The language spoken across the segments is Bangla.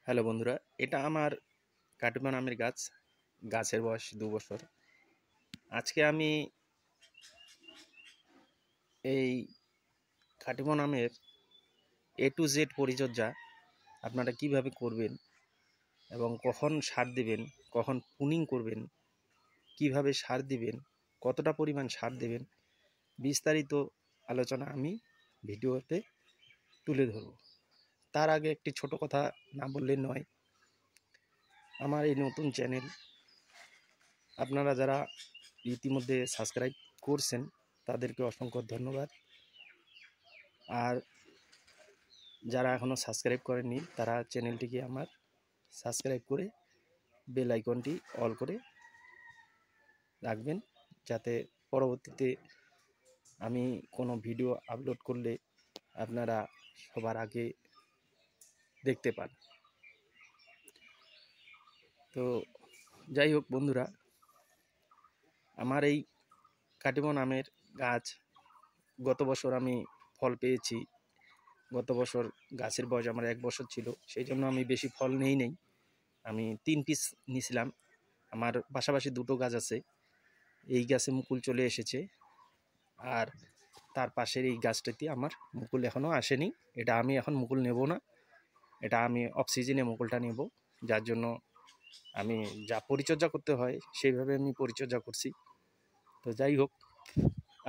হ্যালো বন্ধুরা, এটা আমার কাটিমন আমের গাছ। গাছের বয়স 2 বছর। আজকে আমি এই কাটিমন আমের A to Z পরিচর্যা আপনারা কিভাবে করবেন এবং কখন সার দিবেন, কখন পুনিং করবেন, কিভাবে সার দিবেন, কতটা পরিমাণ সার দেবেন, বিস্তারিত আলোচনা আমি ভিডিওতে তুলে ধরব। তার আগে একটি ছোট কথা না বললে নয়। আমার এই নতুন চ্যানেল আপনারা যারা ইতিমধ্যে সাবস্ক্রাইব করছেন তাদেরকে অসংখ্য ধন্যবাদ। আর যারা এখনও সাবস্ক্রাইব করেননি তারা চ্যানেলটিকে আমার সাবস্ক্রাইব করে বেল আইকনটি অল করে রাখবেন, যাতে পরবর্তীতে আমি কোনো ভিডিও আপলোড করলে আপনারা সবার আগে দেখতে পান। তো যাই হোক বন্ধুরা, আমার এই কাটিমন আমের গাছ গত বছর আমি ফল পেয়েছি। গত বছর গাছের বয়স আমার 1 বছর ছিল, সেই জন্য আমি বেশি ফল নেই। আমি 3 পিস নিয়েছিলাম। আমার পাশাপাশি 2টো গাছ আছে। এই গাছে মুকুল চলে এসেছে, আর তার পাশের এই গাছটাতে আমার মুকুল এখনও আসেনি। এটা আমি এখন মুকুল নেব না, এটা আমি অফ সিজনে মুকুলটা নেব। যার জন্য আমি যা পরিচর্যা করতে হয় সেইভাবে আমি পরিচর্যা করছি। তো যাই হোক,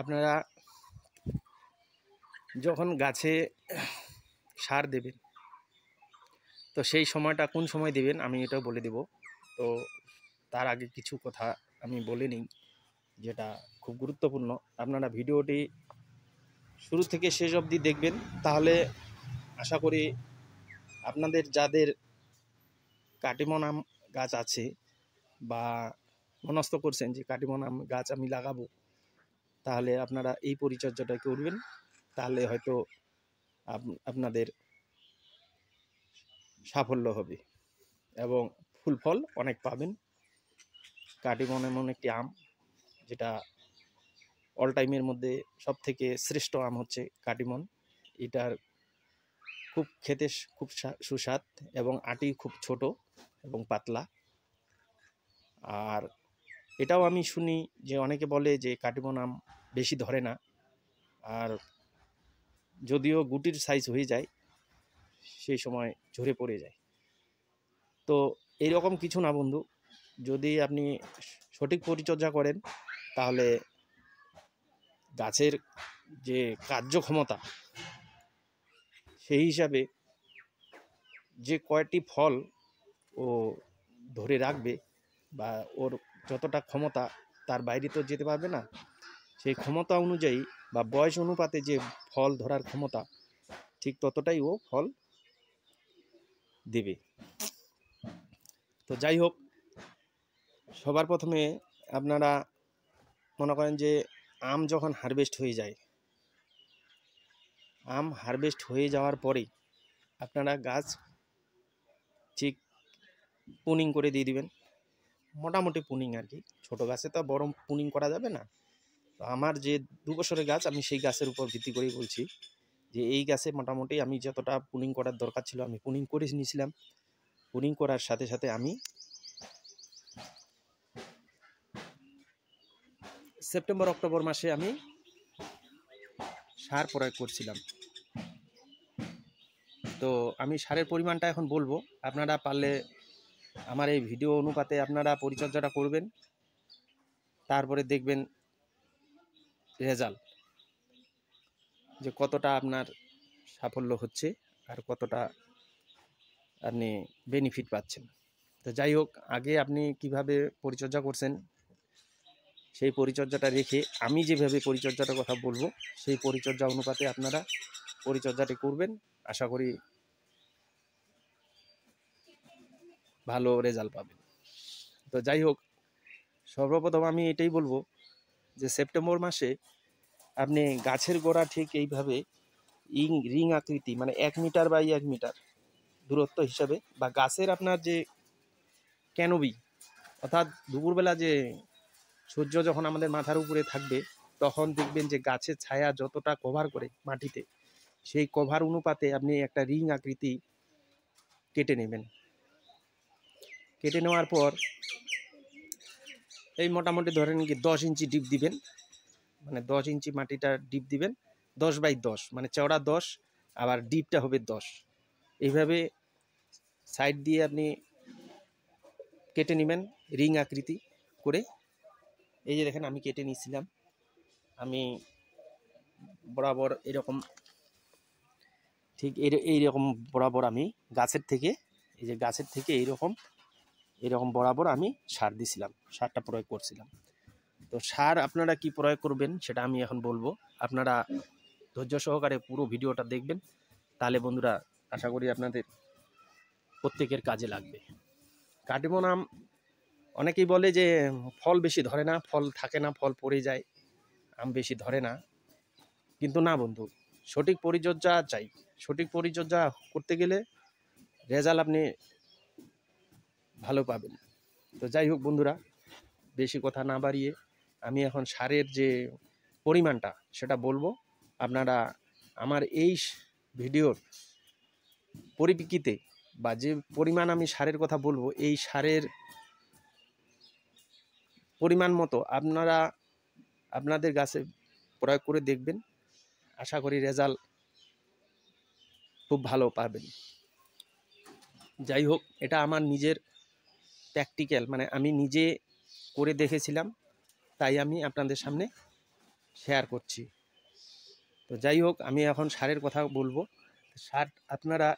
আপনারা যখন গাছে সার দেবেন তো সেই সময়টা কোন সময় দেবেন আমি এটাও বলে দেব। তো তার আগে কিছু কথা আমি বলে নিই, যেটা খুব গুরুত্বপূর্ণ। আপনারা ভিডিওটি শুরু থেকে শেষ অবধি দেখবেন, তাহলে আশা করি আপনাদের যাদের কাটিমন আম গাছ আছে বা মনস্থ করছেন যে কাটিমন আম গাছ আমি লাগাবো, তাহলে আপনারা এই পরিচর্যাটা করবেন। তাহলে হয়তো আপনাদের সাফল্য হবে এবং ফুল ফল অনেক পাবেন। কাটিমন এমন একটি আম যেটা অল টাইমের মধ্যে সবথেকে শ্রেষ্ঠ আম হচ্ছে কাটিমন। এটার খুব খেতে খুব সুস্বাদ এবং আটি খুব ছোট এবং পাতলা। আর এটাও আমি শুনি যে অনেকে বলে যে কাটিমন আম বেশি ধরে না, আর যদিও গুটির সাইজ হয়ে যায় সেই সময় ঝরে পড়ে যায়। তো এইরকম কিছু না বন্ধু, যদি আপনি সঠিক পরিচর্যা করেন তাহলে গাছের যে কার্যক্ষমতা সেই হিসাবে যে কয়টি ফল ও ধরে রাখবে বা ওর যতটা ক্ষমতা তার বাইরে তো যেতে পারবে না, সেই ক্ষমতা অনুযায়ী বা বয়স অনুপাতে যে ফল ধরার ক্ষমতা ঠিক ততটাই ও ফল দেবে। তো যাই হোক, সবার প্রথমে আপনারা মনে করেন যে আম যখন হারভেস্ট হয়ে যায়, আম হারভেস্ট হয়ে যাওয়ার পরে আপনারা গাছ ঠিক পুনিং করে দিয়ে দিবেন। মোটামুটি পুনিং আর কি, ছোটো গাছে তো বড় পুনিং করা যাবে না। তো আমার যে 2 বছরের গাছ, আমি সেই গাছের উপর ভিত্তি করেই বলছি যে এই গাছে মোটামুটি আমি যতটা পুনিং করার দরকার ছিল আমি পুনিং করে নিয়েছিলাম। পুনিং করার সাথে সাথে আমি সেপ্টেম্বর অক্টোবর মাসে আমি সার প্রয়োগ করছিলাম। তো আমি সারের পরিমাণটা এখন বলবো, আপনারা পারলে আমার এই ভিডিও অনুপাতে আপনারা পরিচর্যাটা করবেন, তারপরে দেখবেন রেজাল্ট যে কতটা আপনার সাফল্য হচ্ছে আর কতটা আপনি বেনিফিট পাচ্ছেন। তো যাই হোক, আগে আপনি কিভাবে পরিচর্যা করছেন সেই পরিচর্যাটা রেখে আমি যেভাবে পরিচর্যাটার কথা বলবো সেই পরিচর্যা অনুপাতে আপনারা পরিচর্যাটি করবেন। আশা করি ভালো রেজাল্ট পাবেন। তো যাই হোক, সর্বপ্রথম আমি এটাই বলবো যে সেপ্টেম্বর মাসে আপনি গাছের গোড়া ঠিক এইভাবে রিং আকৃতি, মানে 1 মিটার বাই 1 মিটার দূরত্ব হিসাবে, বা গাছের আপনার যে ক্যানোপি, অর্থাৎ দুপুরবেলা যে সূর্য যখন আমাদের মাথার উপরে থাকবে তখন দেখবেন যে গাছের ছায়া যতটা কভার করে মাটিতে, সেই কভার অনুপাতে আপনি একটা রিং আকৃতি কেটে নেবেন। কেটে নেওয়ার পর এই মোটামুটি ধরেন কি 10 ইঞ্চি ডিপ দিবেন, মানে 10 ইঞ্চি মাটিটা ডিপ দিবেন, 10 বাই 10, মানে চওড়া 10 আবার ডিপটা হবে 10। এইভাবে সাইড দিয়ে আপনি কেটে নেবেন রিং আকৃতি করে। এই যে দেখেন আমি কেটে নিয়েছিলাম, আমি বরাবর এরকম ঠিক এইরকম বরাবর আমি গাছের থেকে, এই যে গাছের থেকে এইরকম বরাবর আমি সার দিছিলাম, সারটা প্রয়োগ করছিলাম। তো সার আপনারা কি প্রয়োগ করবেন সেটা আমি এখন বলবো, আপনারা ধৈর্য সহকারে পুরো ভিডিওটা দেখবেন, তাহলে বন্ধুরা আশা করি আপনাদের প্রত্যেকের কাজে লাগবে। কাটিমন আম অনেকেই বলে যে ফল বেশি ধরে না, ফল থাকে না, ফল পড়ে যায়, আম বেশি ধরে না, কিন্তু না বন্ধু, সঠিক পরিচর্যা চাই। সঠিক পরিচর্যা করতে গেলে রেজাল্ট আপনি ভালো পাবেন। তো যাই হোক বন্ধুরা, বেশি কথা না বাড়িয়ে আমি এখন সারের যে পরিমাণটা সেটা বলবো। আপনারা আমার এই ভিডিওর পরিপ্রেক্ষিতে বা যে পরিমাণ আমি সারের কথা বলবো, এই সারের পরিমাণ মতো আপনারা আপনাদের গাছে প্রয়োগ করে দেখবেন, আশা করি রেজাল্ট খুব ভালো পাবেন। যাই হোক, এটা আমার নিজের প্র্যাকটিক্যাল, মানে আমি নিজে করে দেখেছিলাম, তাই আমি আপনাদের সামনে শেয়ার করছি। তো যাই হোক, আমি এখন সারের কথা বলবো। সার আপনারা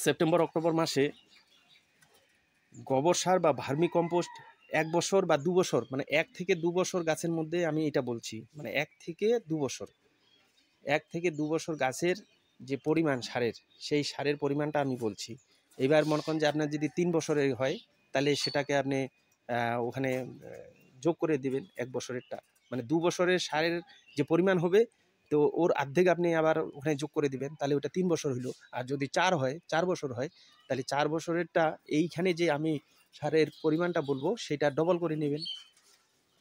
সেপ্টেম্বর অক্টোবর মাসে গোবর সার বা ভার্মি কম্পোস্ট 1 বছর বা 2 বছর, মানে 1 থেকে 2 বছর গাছের মধ্যে আমি এটা বলছি, মানে 1 থেকে 2 বছর গাছের যে পরিমাণ সারের, সেই সারের পরিমাণটা আমি বলছি। এবার মনে করেন যে আপনার যদি 3 বছরের হয়, তাহলে সেটাকে আপনি ওখানে যোগ করে দেবেন 1 বছরেরটা, মানে 2 বছরের সারের যে পরিমাণ হবে, তো ওর অর্ধেক আপনি আবার ওখানে যোগ করে দিবেন, তাহলে ওটা 3 বছর হইলো। আর যদি 4 বছর হয়, তাহলে 4 বছরেরটা এইখানে যে আমি সারের পরিমাণটা বলবো সেটা ডবল করে নেবেন।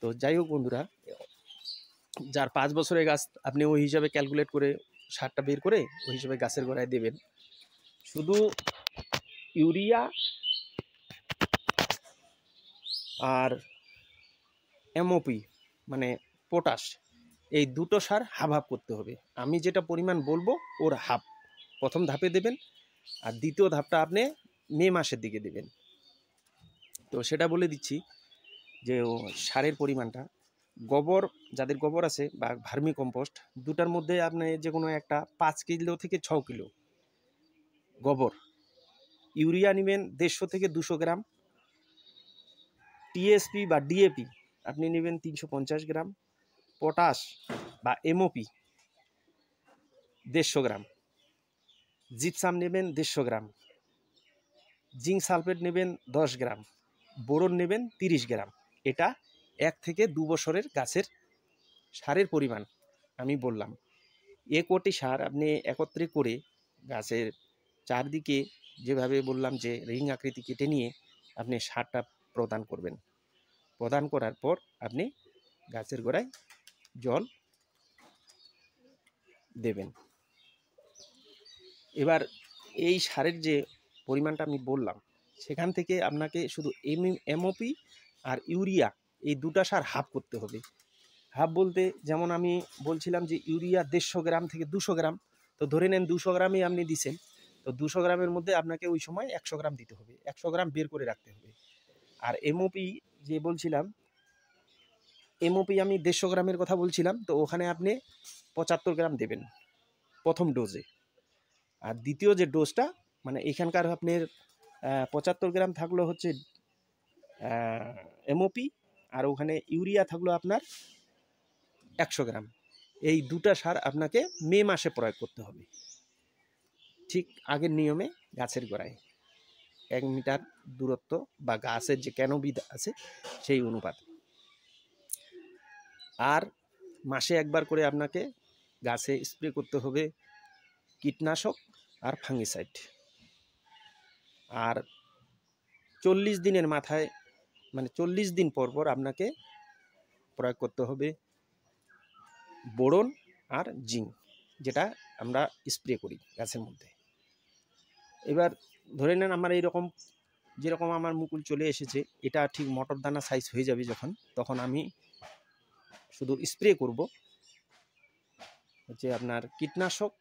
তো যাই হোক বন্ধুরা, যার 5 বছরের গাছ আপনি ওই হিসাবে ক্যালকুলেট করে সারটা বের করে ওই হিসাবে গাছের গোড়ায় দেবেন। শুধু ইউরিয়া আর এমওপি মানে পটাশ, এই দুটো সার হাফ করতে হবে। আমি যেটা পরিমাণ বলবো ওর হাফ প্রথম ধাপে দেবেন, আর দ্বিতীয় ধাপটা আপনি মে মাসের দিকে দেবেন। তো সেটা বলে দিচ্ছি যে সারের পরিমাণটা, গোবর, যাদের গোবর আছে বা ভার্মি কম্পোস্ট, দুটার মধ্যে আপনি যে কোনো একটা 5 কিলো থেকে 6 কিলো গোবর, ইউরিয়া নেবেন 150 থেকে 200 গ্রাম, টিএসপি বা ডিএপি আপনি নেবেন 350 গ্রাম, পটাশ বা এমওপি 150 গ্রাম, জিপসাম নেবেন 150 গ্রাম, জিঙ্ক সালফেট নেবেন 10 গ্রাম, বোরন নেবেন 30 গ্রাম। এটা 1 থেকে 2 বছরের গাছের সারের পরিমাণ আমি বললাম। এ কোটি সার আপনি একত্রে করে গাছের চারদিকে যেভাবে বললাম যে রিং আকৃতি কেটে নিয়ে আপনি সারটা প্রদান করবেন। প্রদান করার পর আপনি গাছের গোড়ায় জল দেবেন। এবার এই সারের যে পরিমাণটা আমি বললাম, সেখান থেকে আপনাকে শুধু এমওপি আর ইউরিয়া এই দুটা সার হাফ করতে হবে। হাফ বলতে যেমন আমি বলছিলাম যে ইউরিয়া 150 গ্রাম থেকে 200 গ্রাম, তো ধরে নেন 200 গ্রামই আপনি দিছেন, তো 200 গ্রামের মধ্যে আপনাকে ওই সময় 100 গ্রাম দিতে হবে, 100 গ্রাম বের করে রাখতে হবে। আর এমওপি যে বলছিলাম, এমওপি আমি 150 গ্রামের কথা বলছিলাম, তো ওখানে আপনি 75 গ্রাম দেবেন প্রথম ডোজে। আর দ্বিতীয় যে ডোজটা, মানে এখানকার আপনার 75 গ্রাম থাকলো হচ্ছে এমওপি, আর ওখানে ইউরিয়া থাকলো আপনার 100 গ্রাম। এই দুটা সার আপনাকে মে মাসে প্রয়োগ করতে হবে, ঠিক আগের নিয়মে গাছের গোড়ায় 1 মিটার দূরত্ব বা গাছের যে ক্যানোপি আছে সেই অনুপাত। আর মাসে একবার করে আপনাকে গাছে স্প্রে করতে হবে কীটনাশক আর ফাঙ্গিসাইড। আর 40 দিনের মাথায়, মানে 40 দিন পর পর আপনাকে প্রয়োগ করতে হবে বোরন আর জিঙ্ক, যেটা আমরা স্প্রে করি গাছের মধ্যে। এবার ধরে নেন আমার এইরকম যেরকম আমার মুকুল চলে এসেছে, এটা ঠিক মটর দানা সাইজ হয়ে যাবে যখন, তখন আমি শুধু স্প্রে করব হচ্ছে আপনার কীটনাশক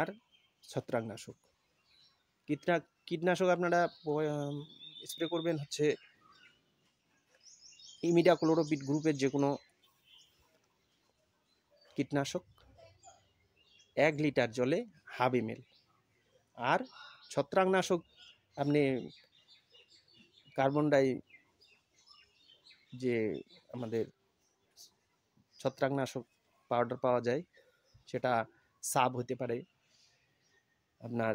আর ছত্রাকনাশক। কীটনাশক আপনারা স্প্রে করবেন হচ্ছে ইমিডাক্লোরোপিড গ্রুপের যে কোনো কীটনাশক 1 লিটার জলে 1/2 ml। আর ছত্রাকনাশক আপনি কার্বন ডাই যে আমাদের ছত্রাকনাশক পাউডার পাওয়া যায়, সেটা সাব হতে পারে, আপনার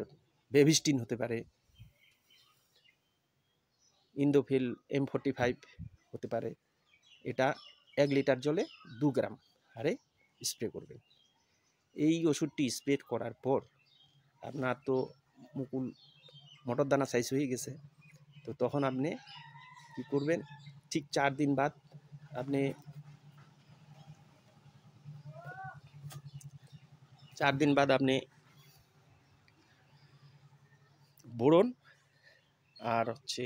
বেভিস্টিন হতে পারে, ইন্দোফিল M45 হতে পারে। এটা 1 লিটার জলে 2 গ্রাম হারে স্প্রে করবেন। এই ওষুধটি স্প্রে করার পর আপনার তো মুকুল মটর দানা সাইজ হয়ে গেছে, তো তখন আপনি কী করবেন, ঠিক 4 দিন বাদ আপনি 4 দিন বাদ আপনি বোরন আর হচ্ছে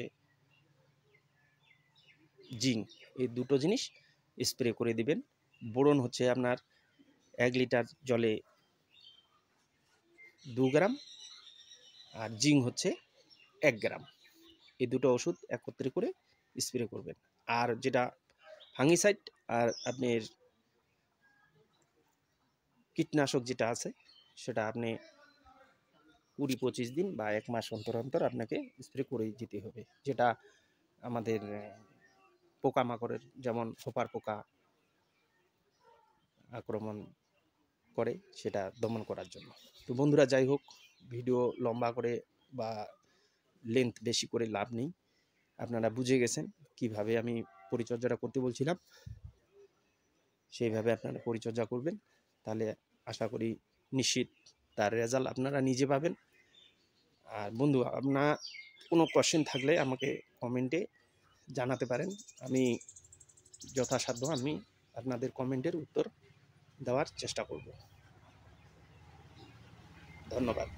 জিঙ্ক, এই দুটো জিনিস স্প্রে করে দিবেন। বোরন হচ্ছে আপনার 1 লিটার জলে 2 গ্রাম, আর জিঙ্ক হচ্ছে 1 গ্রাম। এই দুটো ওষুধ একত্রে করে স্প্রে করবেন। আর যেটা ফাঙ্গিসাইড আর আপনার কীটনাশক যেটা আছে, সেটা আপনি 20-25 দিন বা 1 মাস অন্তর অন্তর আপনাকে স্প্রে করে যেতে হবে, যেটা আমাদের পোকামাকড়ের যেমন হোপার পোকা আক্রমণ করে সেটা দমন করার জন্য। তো বন্ধুরা, যাই হোক, ভিডিও লম্বা করে বা লেন্থ বেশি করে লাভ নেই, আপনারা বুঝে গেছেন কিভাবে আমি পরিচর্যাটা করতে বলছিলাম, সেইভাবে আপনারা পরিচর্যা করবেন, তাহলে আশা করি নিশ্চিত তার রেজাল্ট আপনারা নিজে পাবেন। আর বন্ধু, আপনার কোনো কোয়েশ্চেন থাকলে আমাকে কমেন্টে জানাতে পারেন, আমি যথাসাধ্য আমি আপনাদের কমেন্টের উত্তর দেওয়ার চেষ্টা করব। ধন্যবাদ।